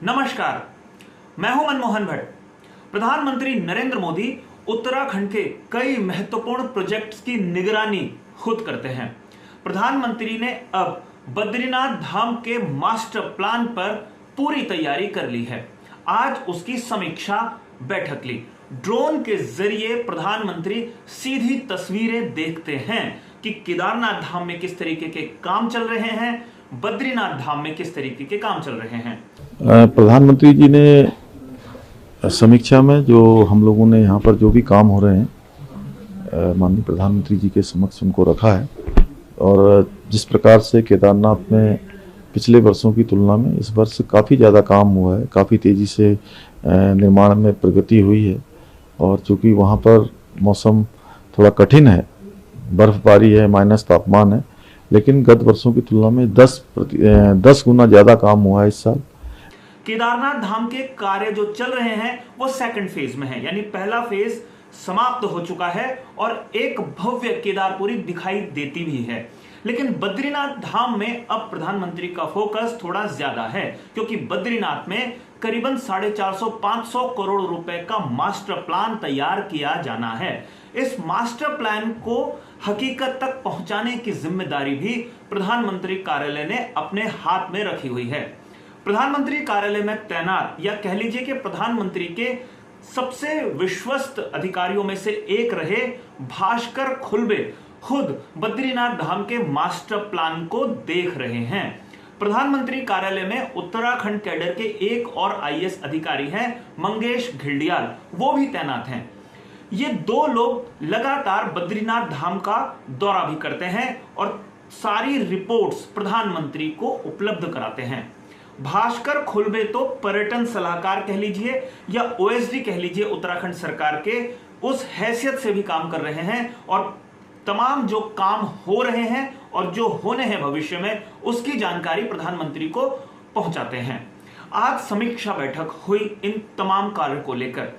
नमस्कार, मैं हूं मनमोहन भट्ट। प्रधानमंत्री नरेंद्र मोदी उत्तराखंड के कई महत्वपूर्ण प्रोजेक्ट्स की निगरानी खुद करते हैं। प्रधानमंत्री ने अब बद्रीनाथ धाम के मास्टर प्लान पर पूरी तैयारी कर ली है। आज उसकी समीक्षा बैठक ली। ड्रोन के जरिए प्रधानमंत्री सीधी तस्वीरें देखते हैं कि केदारनाथ धाम में किस तरीके के काम चल रहे हैं, बद्रीनाथ धाम में किस तरीके के काम चल रहे हैं। प्रधानमंत्री जी ने समीक्षा में जो हम लोगों ने यहाँ पर जो भी काम हो रहे हैं माननीय प्रधानमंत्री जी के समक्ष उनको रखा है। और जिस प्रकार से केदारनाथ में पिछले वर्षों की तुलना में इस वर्ष काफ़ी ज़्यादा काम हुआ है, काफ़ी तेज़ी से निर्माण में प्रगति हुई है। और चूँकि वहाँ पर मौसम थोड़ा कठिन है, बर्फबारी है, माइनस तापमान है, लेकिन गत वर्षों की तुलना में 10 गुना ज़्यादा काम हुआ है इस साल। केदारनाथ धाम के कार्य जो चल रहे हैं वो सेकंड फेज में है, यानी पहला फेज समाप्त हो चुका है और एक भव्य केदारपुरी दिखाई देती भी है। लेकिन बद्रीनाथ धाम में अब प्रधानमंत्री का फोकस थोड़ा ज्यादा है, क्योंकि बद्रीनाथ में करीबन 450-500 करोड़ रुपए का मास्टर प्लान तैयार किया जाना है। इस मास्टर प्लान को हकीकत तक पहुंचाने की जिम्मेदारी भी प्रधानमंत्री कार्यालय ने अपने हाथ में रखी हुई है। प्रधानमंत्री कार्यालय में तैनात, या कह लीजिए कि प्रधानमंत्री के सबसे विश्वस्त अधिकारियों में से एक रहे भास्कर खुल्बे खुद बद्रीनाथ धाम के मास्टर प्लान को देख रहे हैं। प्रधानमंत्री कार्यालय में उत्तराखंड कैडर के एक और आईएएस अधिकारी हैं, मंगेश घिल्डियाल, वो भी तैनात हैं। ये दो लोग लगातार बद्रीनाथ धाम का दौरा भी करते हैं और सारी रिपोर्ट्स प्रधानमंत्री को उपलब्ध कराते हैं। भास्कर खुल्बे तो पर्यटन सलाहकार कह लीजिए या ओएसडी कह लीजिए उत्तराखंड सरकार के, उस हैसियत से भी काम कर रहे हैं और तमाम जो काम हो रहे हैं और जो होने हैं भविष्य में, उसकी जानकारी प्रधानमंत्री को पहुंचाते हैं। आज समीक्षा बैठक हुई इन तमाम कार्यों को लेकर।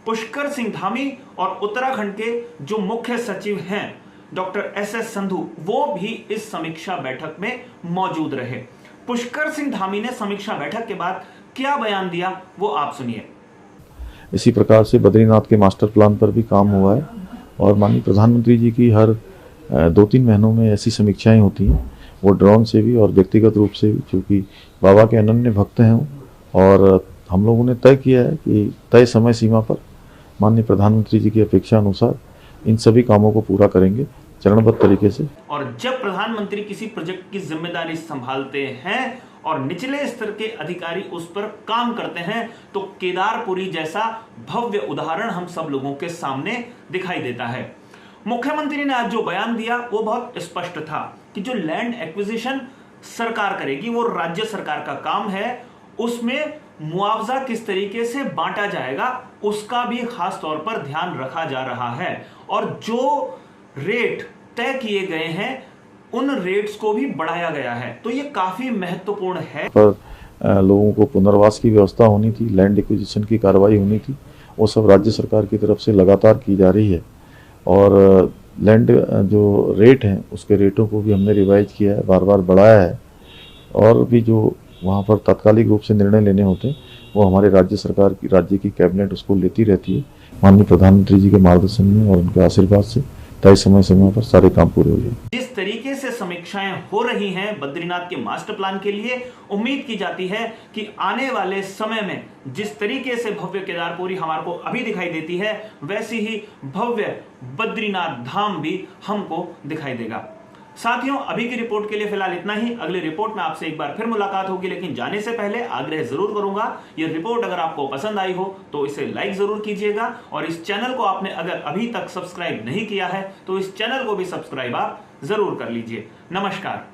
पुष्कर सिंह धामी और उत्तराखंड के जो मुख्य सचिव हैं डॉक्टर एसएस संधू, वो भी इस समीक्षा बैठक में मौजूद रहे। पुष्कर सिंह धामी ने समीक्षा बैठक के बाद क्या बयान दिया, वो आप सुनिए। इसी प्रकार से बद्रीनाथ के मास्टर प्लान पर भी काम हुआ है और माननीय प्रधानमंत्री जी की हर 2-3 महीनों में ऐसी समीक्षाएं होती हैं, वो ड्रोन से भी और व्यक्तिगत रूप से भी, क्योंकि बाबा के अनन्य भक्त हैं और हम लोगों ने तय किया है कि तय समय सीमा पर माननीय प्रधानमंत्री जी की अपेक्षा अनुसार इन सभी कामों को पूरा करेंगे चरणबद्ध तरीके से। और जब प्रधानमंत्री किसी प्रोजेक्ट की जिम्मेदारी संभालते हैं और निचले स्तर के अधिकारी उस पर काम करते हैं, तो केदारपुरी जैसा भव्य उदाहरण हम सब लोगों के सामने दिखाई देता है। मुख्यमंत्री ने आज जो बयान दिया वो बहुत स्पष्ट था कि जो लैंड एक्विजिशन सरकार करेगी वो राज्य सरकार का काम है, उसमें मुआवजा किस तरीके से बांटा जाएगा उसका भी खास तौर पर ध्यान रखा जा रहा है। और जो रेट तय किए गए हैं उन रेट्स को भी बढ़ाया गया है, तो ये काफी महत्वपूर्ण है। पर लोगों को पुनर्वास की व्यवस्था होनी थी, लैंड एक्विजिशन की कार्रवाई होनी थी, वो सब राज्य सरकार की तरफ से लगातार की जा रही है। और लैंड जो रेट हैं उसके रेटों को भी हमने रिवाइज किया है, बार बार बढ़ाया है। और भी जो वहाँ पर तात्कालिक रूप से निर्णय लेने होते हैं वो हमारे राज्य की कैबिनेट उसको लेती रहती है। माननीय प्रधानमंत्री जी के मार्गदर्शन में और उनके आशीर्वाद से तय समय पर सारे काम पूरे हो जाए। जिस तरीके से समीक्षाएं हो रही हैं बद्रीनाथ के मास्टर प्लान के लिए, उम्मीद की जाती है कि आने वाले समय में जिस तरीके से भव्य केदारपुरी हमारे को अभी दिखाई देती है, वैसी ही भव्य बद्रीनाथ धाम भी हमको दिखाई देगा। साथियों, अभी की रिपोर्ट के लिए फिलहाल इतना ही। अगली रिपोर्ट में आपसे एक बार फिर मुलाकात होगी, लेकिन जाने से पहले आग्रह जरूर करूंगा, ये रिपोर्ट अगर आपको पसंद आई हो तो इसे लाइक जरूर कीजिएगा और इस चैनल को आपने अगर अभी तक सब्सक्राइब नहीं किया है तो इस चैनल को भी सब्सक्राइब आप जरूर कर लीजिए। नमस्कार।